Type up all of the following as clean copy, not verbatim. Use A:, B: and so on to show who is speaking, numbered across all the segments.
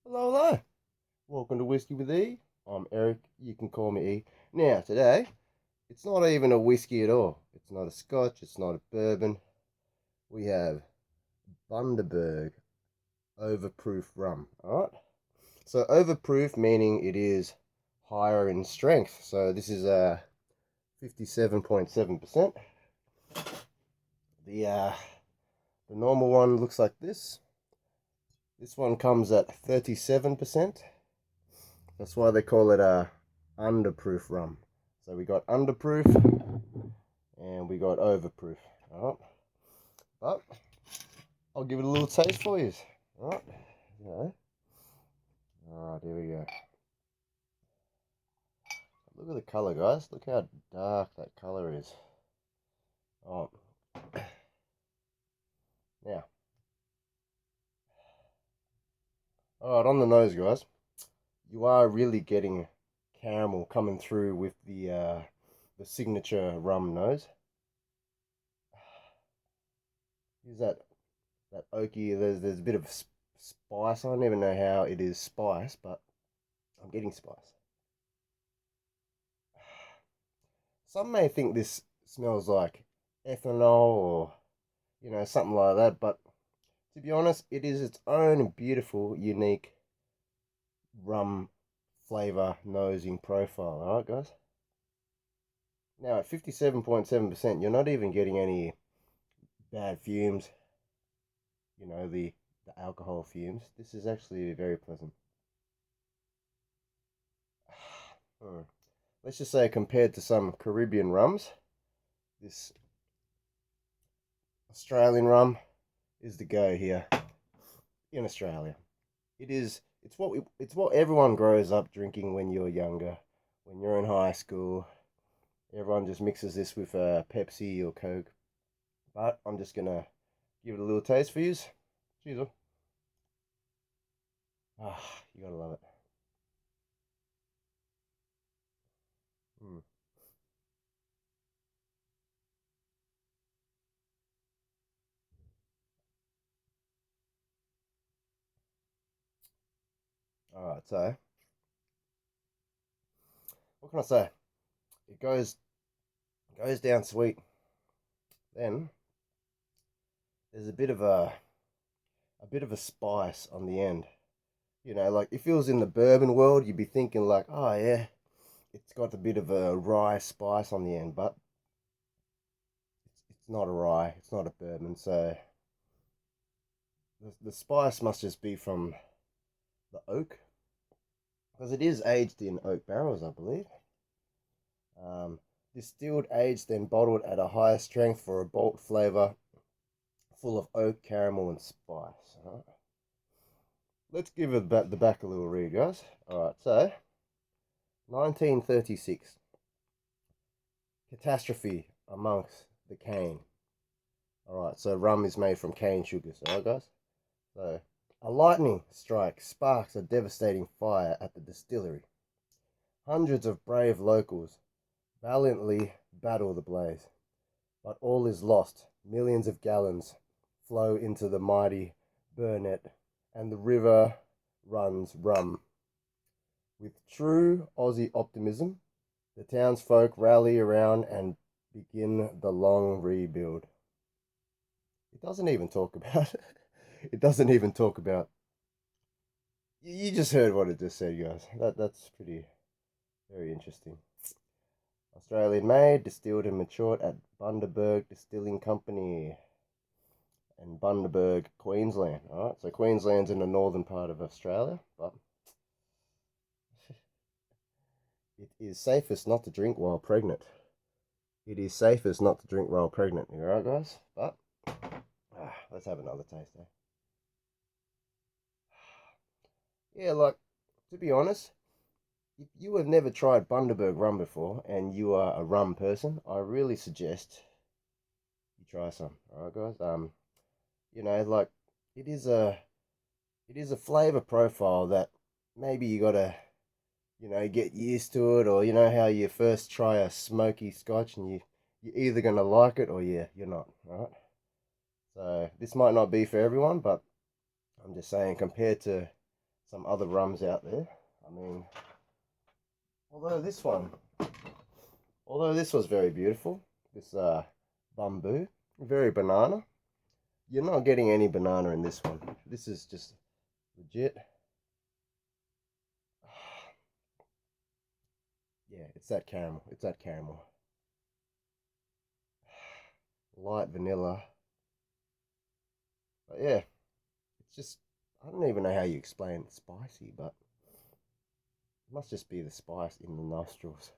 A: Hello, hello. Welcome to Whiskey with E. I'm Eric. You can call me E. Now, today, it's not even a whiskey at all. It's not a scotch. It's not a bourbon. We have Bundaberg Overproof rum. All right. So, overproof meaning it is higher in strength. So, this is 57.7%. The normal one looks like this. This one comes at 37%. That's why they call it a underproof rum. So we got underproof and we got overproof. Alright. But I'll give it a little taste for you. Alright. Alright, here we go. Look at the colour, guys. Look how dark that colour is. Oh. Now. Alright, on the nose, guys. You are really getting caramel coming through with the signature rum nose. Is that oaky? There's a bit of spice. I don't even know how it is spice, but I'm getting spice. Some may think this smells like ethanol or something like that, but to be honest, it is its own beautiful, unique rum flavor nosing profile. All right, guys. Now at 57.7%, you're not even getting any bad fumes. The alcohol fumes. This is actually very pleasant. Let's just say compared to some Caribbean rums, this Australian rum is the go here in Australia. It's what everyone grows up drinking when you're younger, when you're in high school. Everyone just mixes this with Pepsi or Coke. But I'm just gonna give it a little taste for you. Cheers. Ah, you gotta love it. Mm. All right, so what can I say? It goes down sweet. Then there's a bit of a spice on the end. Like if it was in the bourbon world, you'd be thinking like, oh yeah, it's got a bit of a rye spice on the end, but it's not a rye, it's not a bourbon. So the spice must just be from the oak, because it is aged in oak barrels, I believe. Um, Distilled, aged, then bottled at a higher strength for a bold flavor, full of oak, caramel, and spice. All right. Let's give it the back a little read, guys. All right, so 1936, catastrophe amongst the cane. All right, so rum is made from cane sugars. All right, guys. So a lightning strike sparks a devastating fire at the distillery. Hundreds of brave locals valiantly battle the blaze, but all is lost. Millions of gallons flow into the mighty Burnett, and the river runs rum. With true Aussie optimism, the townsfolk rally around and begin the long rebuild. It doesn't even talk about it doesn't even talk about you just heard what it just said, guys. That's pretty very interesting. Australian made, distilled and matured at Bundaberg Distilling Company in Bundaberg, Queensland. Alright, so Queensland's in the northern part of Australia, but it is safest not to drink while pregnant. It is safest not to drink while pregnant. Alright, guys? But let's have another taste, eh? Yeah, like, to be honest, if you have never tried Bundaberg rum before and you are a rum person, I really suggest you try some. Alright, guys? Like it is a it is a flavor profile that maybe you gotta, get used to it, or how you first try a smoky scotch and you're either gonna like it or you're not. Alright? So this might not be for everyone, but I'm just saying compared to some other rums out there. I mean, although this one, although this was very beautiful, this bamboo, very banana. You're not getting any banana in this one. This is just legit. Yeah, it's that caramel. It's that caramel. Light vanilla. But yeah, it's just, I don't even know how you explain spicy, but it must just be the spice in the nostrils.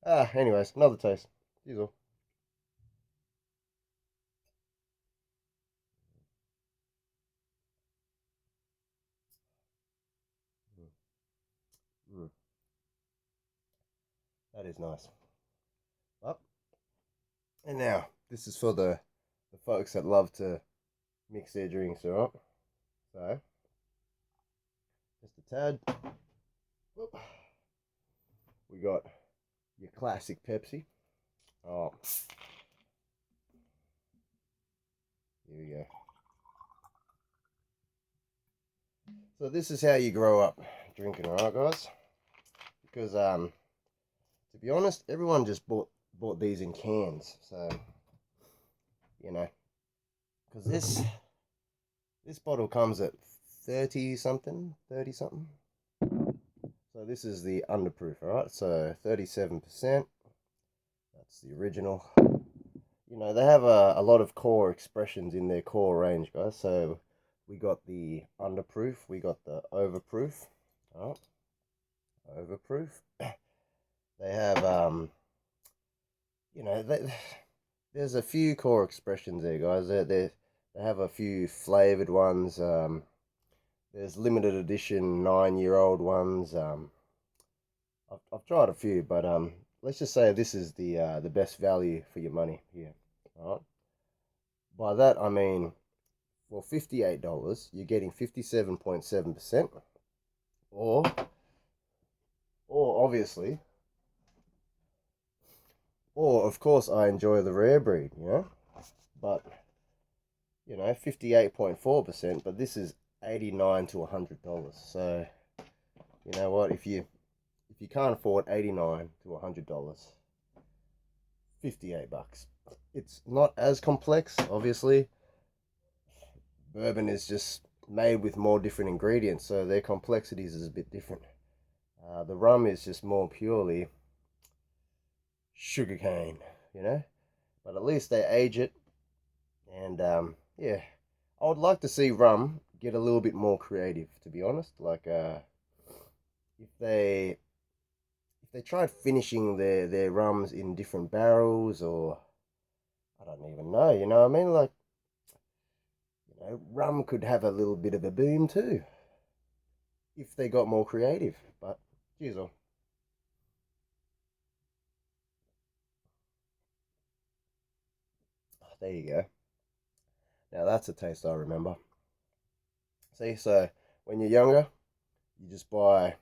A: Anyways, another taste. Here's all. Mm, that is nice. Up. And now, this is for the folks that love to mix their drinks, alright? So, just a tad. Whoop. We got your classic Pepsi. Oh, here we go. So this is how you grow up drinking, alright, guys? Because to be honest, everyone just bought these in cans. So, you know, because this bottle comes at 30 something. So this is the underproof, alright? So 37%. That's the original. You know, they have a lot of core expressions in their core range, guys. So we got the underproof, we got the overproof. Alright. Overproof. They have you know, there's a few core expressions there, guys. They have a few flavored ones. There's limited edition 9-year-old ones. I've tried a few, but let's just say this is the best value for your money here. All right. By that I mean, for $58, you're getting 57.7%, or obviously, or of course I enjoy the rare breed, you know, but you know, 58.4%, but this is 89 to $100. So you know what, if you can't afford 89 to $100, 58 bucks. It's not as complex, obviously. Bourbon is just made with more different ingredients, so their complexities is a bit different. The rum is just more purely sugarcane, you know, but at least they age it. And yeah, I would like to see rum get a little bit more creative, to be honest. Like if they tried finishing their rums in different barrels, or I don't even know, you know what I mean? Like, you know, rum could have a little bit of a boom too if they got more creative. But geez, oh, there you go. Now that's a taste I remember. See, so when you're younger, you just buy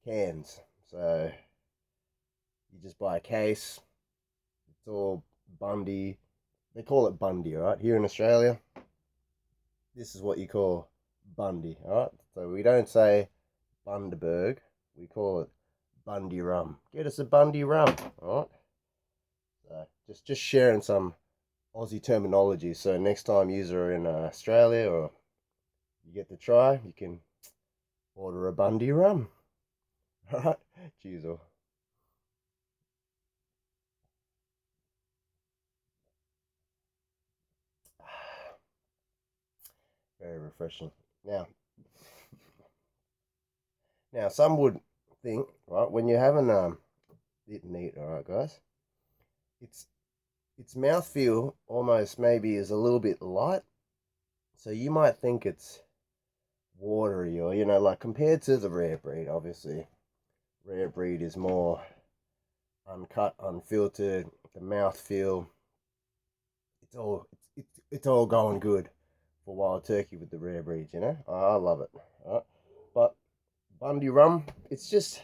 A: cans. So you just buy a case. It's all Bundy. They call it Bundy, all right? Here in Australia, this is what you call Bundy, all right? So we don't say Bundaberg. We call it Bundy rum. Get us a Bundy rum, all right? So just sharing some Aussie terminology. So next time you are in Australia, or you get to try, you can order a Bundy rum. All right? Cheers all. Very refreshing. Now some would think, right, when you're having it neat, all right, guys, it's its mouthfeel almost maybe is a little bit light, so you might think it's watery, or you know, like compared to the rare breed. Obviously, rare breed is more uncut, unfiltered. The mouthfeel, it's all going good for wild turkey with the rare breeds. You know, I love it. Right? But Bundy rum, it's just,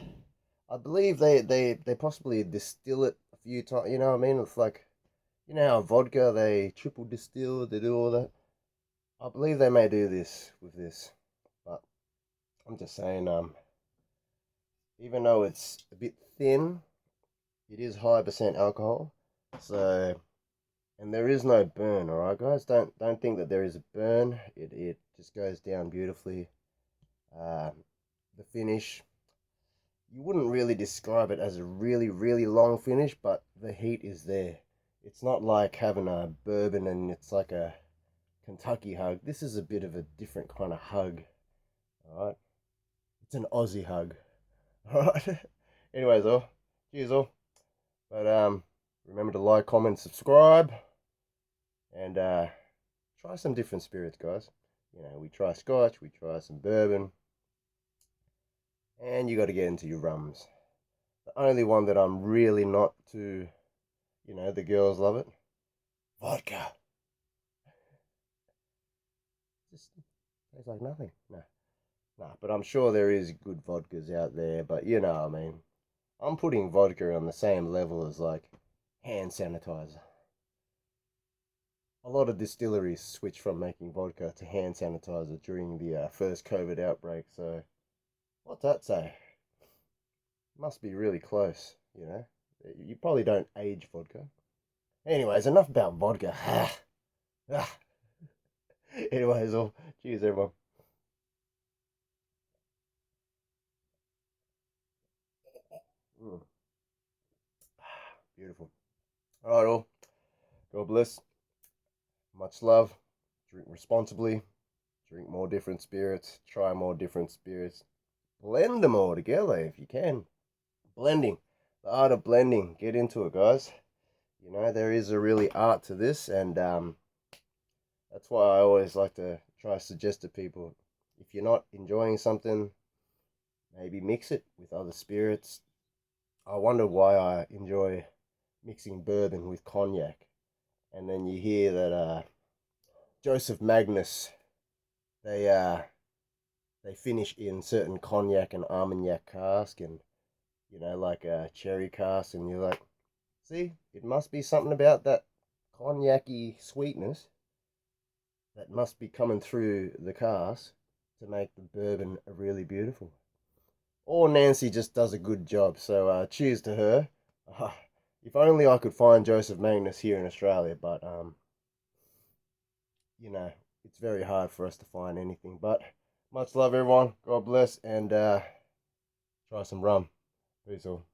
A: I believe they possibly distill it a few times. You know what I mean? It's like, you know how vodka they triple distill, they do all that. I believe they may do this with this. I'm just saying, even though it's a bit thin, it is high percent alcohol. So, and there is no burn, all right, guys. Don't think that there is a burn. It just goes down beautifully. Um, the finish, you wouldn't really describe it as a really long finish, but the heat is there. It's not like having a bourbon and it's like a Kentucky hug. This is a bit of a different kind of hug. All right, it's an Aussie hug. All right. Anyways, all, cheers all. But remember to like, comment, subscribe, and try some different spirits, guys. You know, we try Scotch, we try some bourbon, and you got to get into your rums. The only one that I'm really not too, you know, the girls love it, vodka. Just tastes like nothing. No, no. But I'm sure there is good vodkas out there. But you know, I mean, I'm putting vodka on the same level as like hand sanitizer. A lot of distilleries switched from making vodka to hand sanitizer during the first COVID outbreak. So, what's that say? Must be really close, you know? You probably don't age vodka. Anyways, enough about vodka. Anyways, all cheers, everyone. Mm, beautiful. All right, all. God bless. Much love. Drink responsibly. Drink more different spirits. Try more different spirits. Blend them all together if you can. Blending. The art of blending. Get into it, guys. You know, there is a really art to this, and that's why I always like to try to suggest to people, if you're not enjoying something, maybe mix it with other spirits. I wonder why I enjoy mixing bourbon with cognac. And then you hear that Joseph Magnus, they they finish in certain cognac and Armagnac cask, and you know, like a cherry cask, and you're like, see, it must be something about that cognac-y sweetness that must be coming through the cask to make the bourbon really beautiful. Or Nancy just does a good job. So cheers to her. If only I could find Joseph Magnus here in Australia, but you know, it's very hard for us to find anything. But much love, everyone. God bless, and try some rum. Peace all.